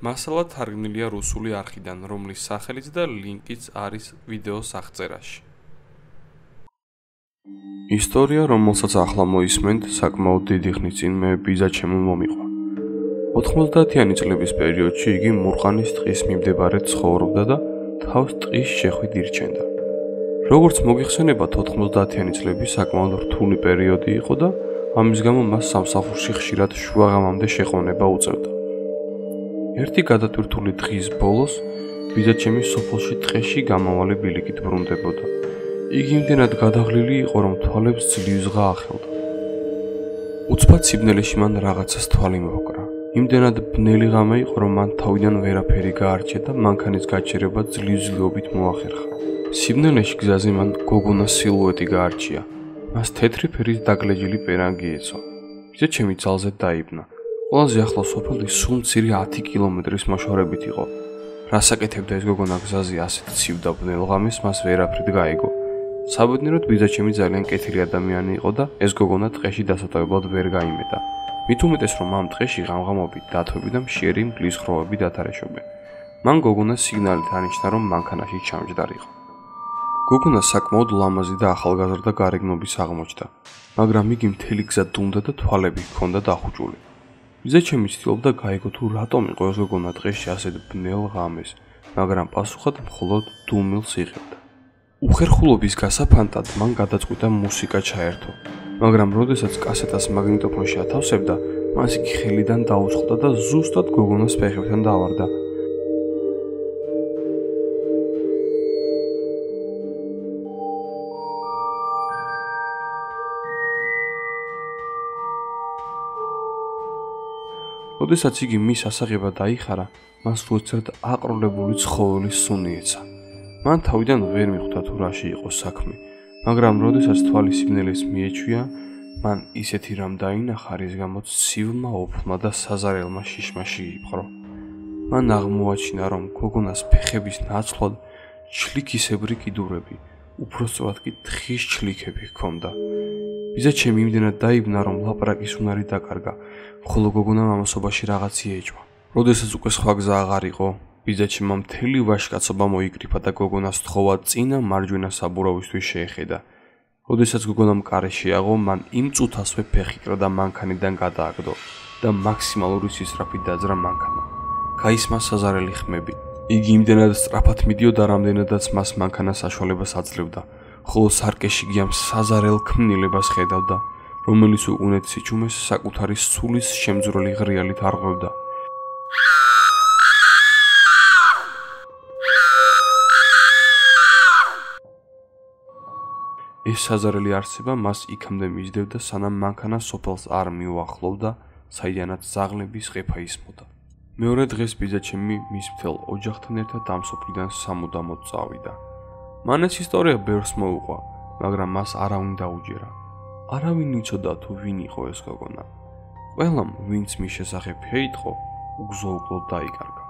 მასალა თარგმნილია რუსული არხიდან, რომლის სახელიც და ლინკიც არის ვიდეოს აღწერაში. ისტორია, რომელსაც ახლა მოისმენთ, საკმაოდ დიდი ხნის წინ მე ბიძაჩემო მომიყვა. 90-იანი წლების პერიოდში იგი მურყანის ტყის მიმდებარე ცხოვრობდა და თავს ტყის შეხვით ირჩენდა. როგორც მოგიხსენებათ, 90-იანი წლები საკმაოდ რთული პერიოდი იყო და ამის გამო მას სამსახურში ხშირად შუაღამამდე შეყვანება უწევდა. ერთი გადატვირთული დღის ბოლოს ბიძაჩემი სოფელში ტყეში გამავალი ბილიკით ბრუნდებოდა. იგი იმდენად გადაღლილი იყო, რომ თვალებს ძლივს ღა ახელდა. უცბად სიბნელეში მან რაღაცას თვალი მოჰკრა. იმდენად ბნელი ღამე იყო, რომ მან თავიდან ვერაფერი გაარჩია და მანქანის გაჩერება ძლივ-ძლივობით მოახერხა. სიბნელეში გზაზე მან გოგონას სილუეტი გაარჩია. მას თეთრი ფერის დაგლეჯილი პერანგი ეცვა. ბიძაჩემი ძალზედ დაიბნა. ყველაზე ახლო სოფელი სულ მცირე 10 კილომეტრის მოშორებით იყო. რას აკეთებდა ეს გოგონა გზაზე ასეთ ცივ და ბნელ ღამეს, მას ვერაფრით გაიგო. საბედნიეროდ ბიძაჩემი ძალიან კეთილი ადამიანი იყო და ეს გოგონა ტყეში დასატოვებლად ვერ გაიმეტა. მით უმეტეს, რომ ამ ტყეში ღამღამობით დათვები და მშიერი მგლის ხროვები დათარეშობენ. მან გოგონას სიგნალით ანიშნა, რომ მანქანაში ჩამჯდარიყო. გოგონა საკმაოდ ლამაზი და ახალგაზრდა გარეგნობის აღმოჩნდა, მაგრამ იგი მთელი გზა დუმდა და თვალები ჰქონდა დახუჭული. ბიძაჩემი ცდილობდა გაიგო თუ რატომ იყო ეს გოგონა ტყეში ასეთ ბნელ ღამეს, მაგრამ პასუხად მხოლოდ დუმილს იღებდა. უხერხულობის გასაფანტად მან გადაწყვიტა მუსიკა ჩაერთო, მაგრამ როდესაც კასეტას მაგნიტოფონში ათავსებდა, მას იგი ხელიდან დაუწყდა და ზუსტად გოგონას ფეხებთან დავარდა. როდესაც იგი მის ასაღებად დაიხარა, მას უეცრად აყროლებული ცხოველის სუნი ეცა. მან თავიდან ვერ მიხვდა თუ რაში იყო საქმე, მაგრამ როდესაც თვალი სიბნელეს მიეჩვია, მან ისეთი რამ დაინახა, რის გამოც სივრმა ოფლმა და საზარელმა შიშმაში იპყრო. მან აღმოაჩინა, რომ გოგონას ფეხების ნაცვლად ჩლიქისებრი კიდურები, უпростоად კი თხის ჩლიქები ჰქონდა. ბიძაჩემი იმდენად დაიბნა, რომ ლაპარაკის უნარი დაკარგა, ხოლო გოგონამ ამასობაში რაღაც იეჭვა. როდესაც უკვე სხვა გზა აღარ იყო, ბიძაჩემმა მთელი ვაჟკაცობა მოიკრიფა და გოგონას თხოვა წინა მარჯვენა საბურავისთვის შეეხედა. როდესაც გოგონამ კარი შეაღო, მან იმ წუთასვე ფეხი კრა და მანქანიდან გადააგდო და მაქსიმალური სისწრაფით დაძრა მანქანა. გაისმა საზარელი ხმები. იგი იმდენად სწრაფად მიდიოდა, რამდენადაც მას მანქანა საშუალებას აძლევდა, ხოლო სარკეში კი ამ საზარელ ქმნილებას ხედავდა, რომელიც უკუნეთ სიჩუმეს საკუთარი სულის შემძვრელი ღრიალით არღვევდა. ეს საზარელი არსება მას იქამდე მისდევდა, სანამ მანქანა სოფელს არ მიუახლოვდა, საიდანაც ზაღლების ყეფა ისმოდა. მეორე დღეს ბიძაჩემი მის მთელ ოჯახთან ერთად ამ სოფლიდან სამუდამოდ წავიდა. მან ეს ისტორია ბევრს მოუყვა, მაგრამ მას არავინ დაუჯერა. არავინ იცოდა თუ ვინ იყო ეს გოგონა. ყველამ, ვინც მის შესახებ შეიტყო, უგზო-უგლოდ დაიკარგა.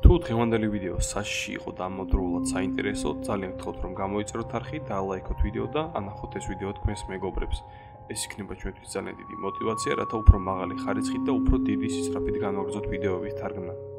თუ დღევანდელი ვიდეო საშიში იყო და ამოდროულად საინტერესო, ძალიან გთხოვთ, რომ გამოიწეროთ არხი და ლაიქოთ ვიდეო და ანახოთ ეს ვიდეო თქვენს მეგობრებს. ეს იქნება ჩვენთვის ძალიან დიდი мотивация, რათა უფრო მაღალი ხარისხით და უფრო დიდი სისწრაფით განვაგრძოთ ვიდეოების თარგმნა.